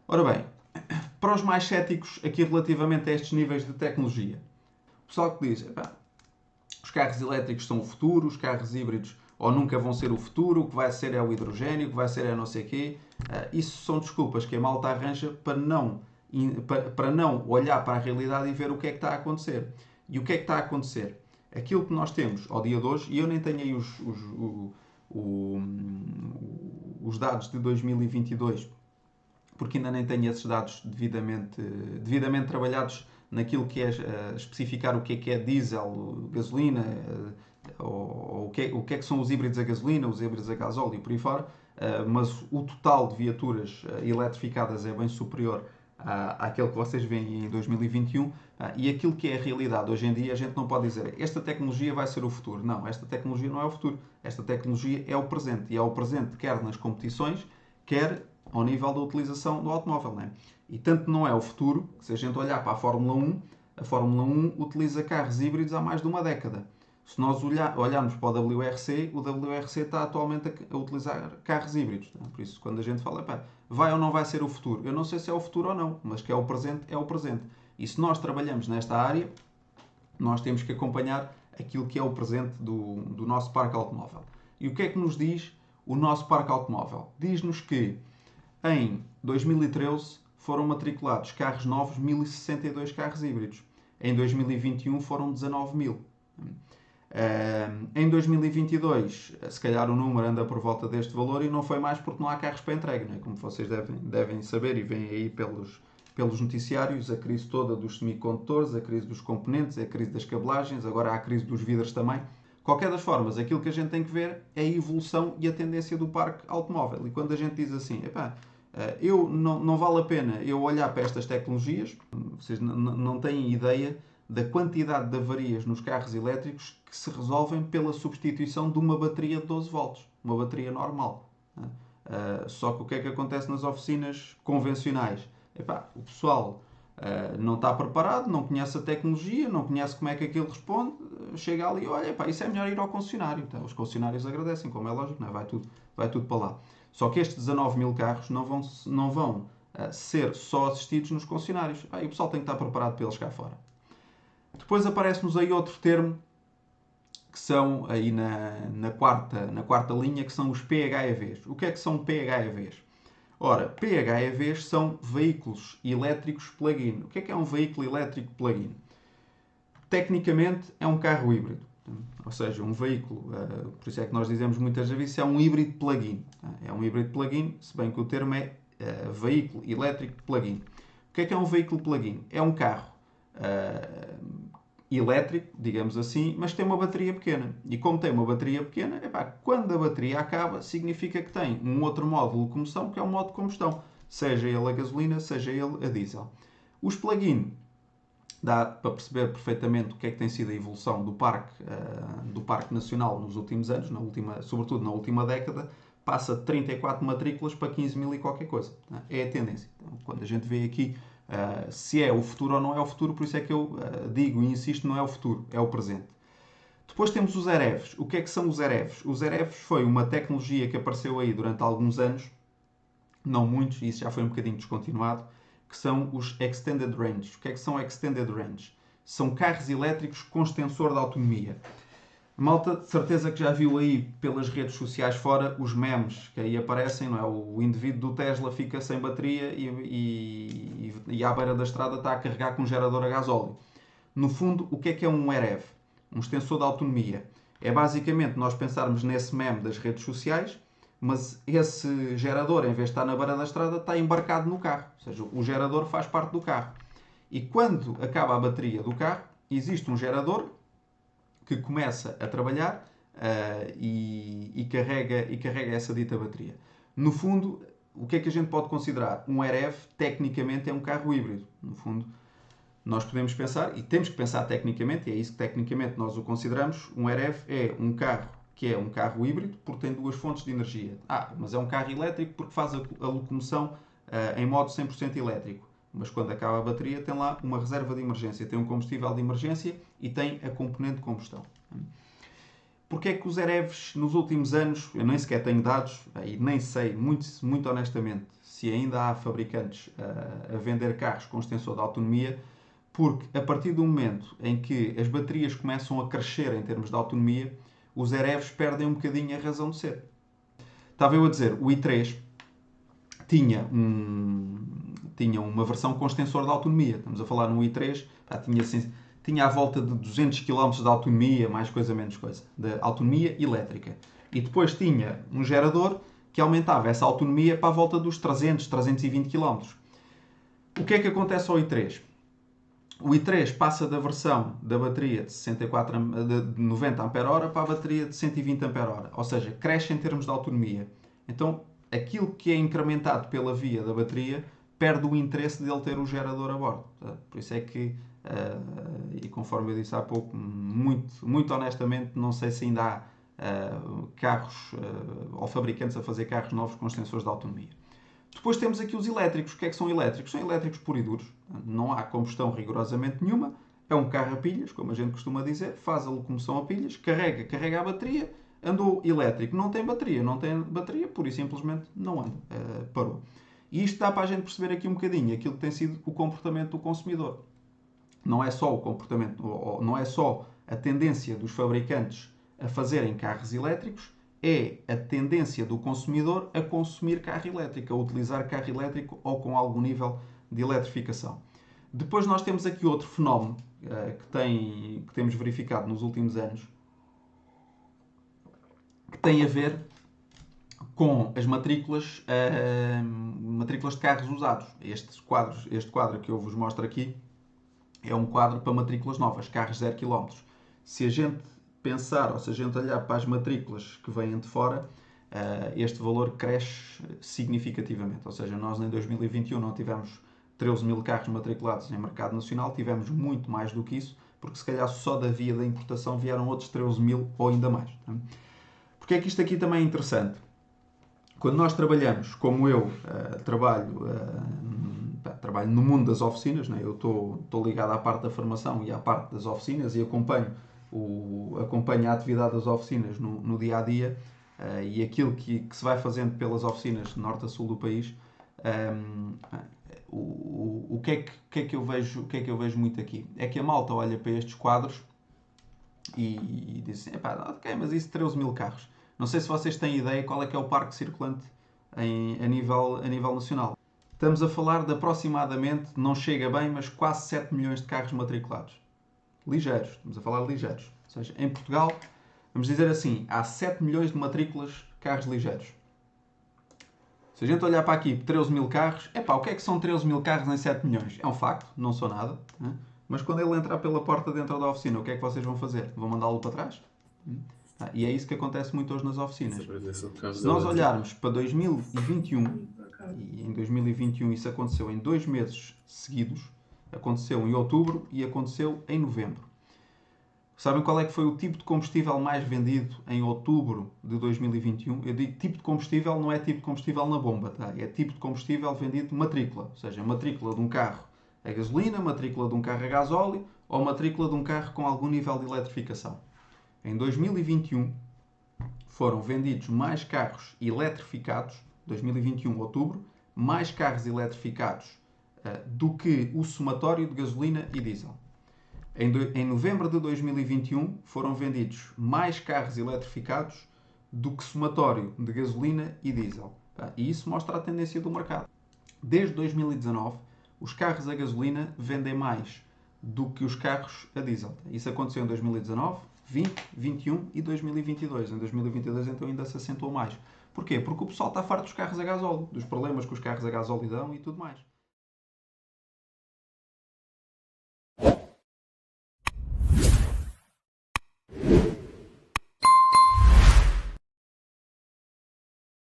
Ora bem, para os mais céticos aqui relativamente a estes níveis de tecnologia, o pessoal que diz, os carros elétricos são o futuro, os carros híbridos ou nunca vão ser o futuro, o que vai ser é o hidrogênio, o que vai ser é não sei o quê. Isso são desculpas que a malta arranja para não olhar para a realidade e ver o que é que está a acontecer. E o que é que está a acontecer? Aquilo que nós temos ao dia de hoje, e eu nem tenho aí os dados de 2022, porque ainda nem tenho esses dados devidamente trabalhados naquilo que é especificar o que é diesel, gasolina, ou o que é que são os híbridos a gasolina, os híbridos a gasóleo e por aí fora, mas o total de viaturas eletrificadas é bem superior àquele que vocês veem em 2021, e aquilo que é a realidade hoje em dia, a gente não pode dizer esta tecnologia vai ser o futuro. Não, esta tecnologia não é o futuro. Esta tecnologia é o presente. E é o presente quer nas competições, quer ao nível da utilização do automóvel. Não é? E tanto não é o futuro, que se a gente olhar para a Fórmula 1, a Fórmula 1 utiliza carros híbridos há mais de uma década. Se nós olharmos para o WRC está atualmente a utilizar carros híbridos. Por isso, quando a gente fala, vai ou não vai ser o futuro? Eu não sei se é o futuro ou não, mas que é o presente, é o presente. E se nós trabalhamos nesta área, nós temos que acompanhar aquilo que é o presente do nosso parque automóvel. E o que é que nos diz o nosso parque automóvel? Diz-nos que em 2013 foram matriculados carros novos 1062 carros híbridos. Em 2021 foram 19.000. Em 2022, se calhar o número anda por volta deste valor e não foi mais porque não há carros para entrega. Não é? Como vocês devem saber e veem aí pelos noticiários, a crise toda dos semicondutores, a crise dos componentes, a crise das cabelagens, agora há a crise dos vidros também. Qualquer das formas, aquilo que a gente tem que ver é a evolução e a tendência do parque automóvel. E quando a gente diz assim, não vale a pena eu olhar para estas tecnologias, vocês não têm ideia da quantidade de avarias nos carros elétricos que se resolvem pela substituição de uma bateria de 12 volts, uma bateria normal. Só que o que é que acontece nas oficinas convencionais? O pessoal não está preparado, não conhece a tecnologia, não conhece como é que aquilo responde, chega ali e olha, isso é melhor ir ao concessionário. Então, os concessionários agradecem, como é lógico, não é? Vai tudo para lá. Só que estes 19.000 carros não vão ser só assistidos nos concessionários. E o pessoal tem que estar preparado para eles cá fora. Depois aparece-nos aí outro termo, que são aí na quarta linha, que são os PHEVs. O que é que são PHEVs? Ora, PHEVs são veículos elétricos plug-in. O que é um veículo elétrico plug-in? Tecnicamente é um carro híbrido. Ou seja, um veículo, por isso é que nós dizemos muitas vezes, é um híbrido plug-in. É um híbrido plug-in, se bem que o termo é veículo elétrico plug-in. O que é um veículo plug-in? É um carro elétrico, digamos assim, mas tem uma bateria pequena. E como tem uma bateria pequena, quando a bateria acaba, significa que tem um outro modo de locomoção, que é o modo de combustão. Seja ele a gasolina, seja ele a diesel. Os plug-in, dá para perceber perfeitamente o que é que tem sido a evolução do parque nacional nos últimos anos, sobretudo na última década, passa de 34 matrículas para 15.000 e qualquer coisa. É a tendência. Então, quando a gente vê aqui se é o futuro ou não é o futuro, por isso é que eu digo e insisto, não é o futuro, é o presente. Depois temos os EREVs. O que é que são os EREVs? Os EREVs foi uma tecnologia que apareceu aí durante alguns anos, não muitos, e isso já foi um bocadinho descontinuado, que são os Extended Range. O que é que são Extended Range? São carros elétricos com extensor de autonomia. A malta, de certeza que já viu aí pelas redes sociais fora os memes que aí aparecem, não é? O indivíduo do Tesla fica sem bateria e à beira da estrada está a carregar com um gerador a gasóleo. No fundo, o que é um EREV? Um extensor de autonomia. É basicamente nós pensarmos nesse meme das redes sociais, mas esse gerador, em vez de estar na beira da estrada, está embarcado no carro. Ou seja, o gerador faz parte do carro. E quando acaba a bateria do carro, existe um gerador que começa a trabalhar e carrega essa dita bateria. No fundo, o que é que a gente pode considerar? Um EREV, tecnicamente, é um carro híbrido. No fundo, nós podemos pensar, e temos que pensar tecnicamente, e é isso que tecnicamente nós o consideramos, um EREV é um carro que é um carro híbrido porque tem duas fontes de energia. Mas é um carro elétrico porque faz a locomoção em modo 100% elétrico. Mas quando acaba a bateria tem lá uma reserva de emergência, tem um combustível de emergência e tem a componente de combustão. Porque é que os EREVs nos últimos anos, eu nem sequer tenho dados, e nem sei, muito honestamente, se ainda há fabricantes a vender carros com extensor de autonomia, porque a partir do momento em que as baterias começam a crescer em termos de autonomia, os EREVs perdem um bocadinho a razão de ser. Estava eu a dizer, o i3 tinha uma versão com extensor de autonomia. Estamos a falar no i3, tinha à volta de 200 km de autonomia, mais coisa, menos coisa, de autonomia elétrica. E depois tinha um gerador que aumentava essa autonomia para a volta dos 300, 320 km. O que é que acontece ao i3? O i3 passa da versão da bateria de 90 Ah para a bateria de 120 Ah, ou seja, cresce em termos de autonomia. Então, aquilo que é incrementado pela via da bateria perde o interesse dele ter o gerador a bordo. Por isso é que, e conforme eu disse há pouco, muito honestamente, não sei se ainda há carros ou fabricantes a fazer carros novos com extensores de autonomia. Depois temos aqui os elétricos. O que é que são elétricos? São elétricos puros e duros. Não há combustão rigorosamente nenhuma. É um carro a pilhas, como a gente costuma dizer. Faz a locomoção a pilhas, carrega a bateria, andou elétrico. Não tem bateria, pura e simplesmente não anda. Parou. E isto dá para a gente perceber aqui um bocadinho aquilo que tem sido o comportamento do consumidor. Não é só o comportamento, não é só a tendência dos fabricantes a fazerem carros elétricos, é a tendência do consumidor a consumir carro elétrico, a utilizar carro elétrico ou com algum nível de eletrificação. Depois nós temos aqui outro fenómeno que temos verificado nos últimos anos, que tem a ver com as matrículas de carros usados. Este quadro que eu vos mostro aqui é um quadro para matrículas novas, carros 0 km. Se a gente pensar, ou se a gente olhar para as matrículas que vêm de fora, este valor cresce significativamente. Ou seja, nós em 2021 não tivemos 13 mil carros matriculados em mercado nacional, tivemos muito mais do que isso, porque se calhar só da via da importação vieram outros 13 mil ou ainda mais. Porque é que isto aqui também é interessante? Quando nós trabalhamos, como eu trabalho no mundo das oficinas, né? Eu estou ligado à parte da formação e à parte das oficinas e acompanho a atividade das oficinas no dia a dia e aquilo que se vai fazendo pelas oficinas de norte a sul do país. O que é que eu vejo muito aqui? É que a malta olha para estes quadros e diz assim, ok, mas isso 13 mil carros. Não sei se vocês têm ideia qual é que é o parque circulante a nível nacional. Estamos a falar de aproximadamente, não chega bem, mas quase 7 milhões de carros matriculados. Ligeiros, estamos a falar de ligeiros. Ou seja, em Portugal, vamos dizer assim, há 7 milhões de matrículas de carros ligeiros. Se a gente olhar para aqui, 13 mil carros, o que é que são 13 mil carros em 7 milhões? É um facto, não sou nada. Né? Mas quando ele entrar pela porta dentro da oficina, o que é que vocês vão fazer? Vão mandá-lo para trás? E é isso que acontece muito hoje nas oficinas. Se nós olharmos para 2021, e em 2021 isso aconteceu em 2 meses seguidos, aconteceu em outubro e aconteceu em novembro. Sabem qual é que foi o tipo de combustível mais vendido em outubro de 2021? Eu digo tipo de combustível, não é tipo de combustível na bomba, tá? É tipo de combustível vendido matrícula. Ou seja, matrícula de um carro a gasolina, matrícula de um carro a gasóleo ou matrícula de um carro com algum nível de eletrificação. Em 2021 foram vendidos mais carros eletrificados, 2021 outubro, mais carros eletrificados do que o somatório de gasolina e diesel. Em novembro de 2021 foram vendidos mais carros eletrificados do que somatório de gasolina e diesel. E isso mostra a tendência do mercado. Desde 2019, os carros a gasolina vendem mais do que os carros a diesel. Isso aconteceu em 2019, 20, 21 e 2022. Em 2022 então ainda se acentuou mais. Porquê? Porque o pessoal está farto dos carros a gasóleo, dos problemas que os carros a gasóleo dão e tudo mais.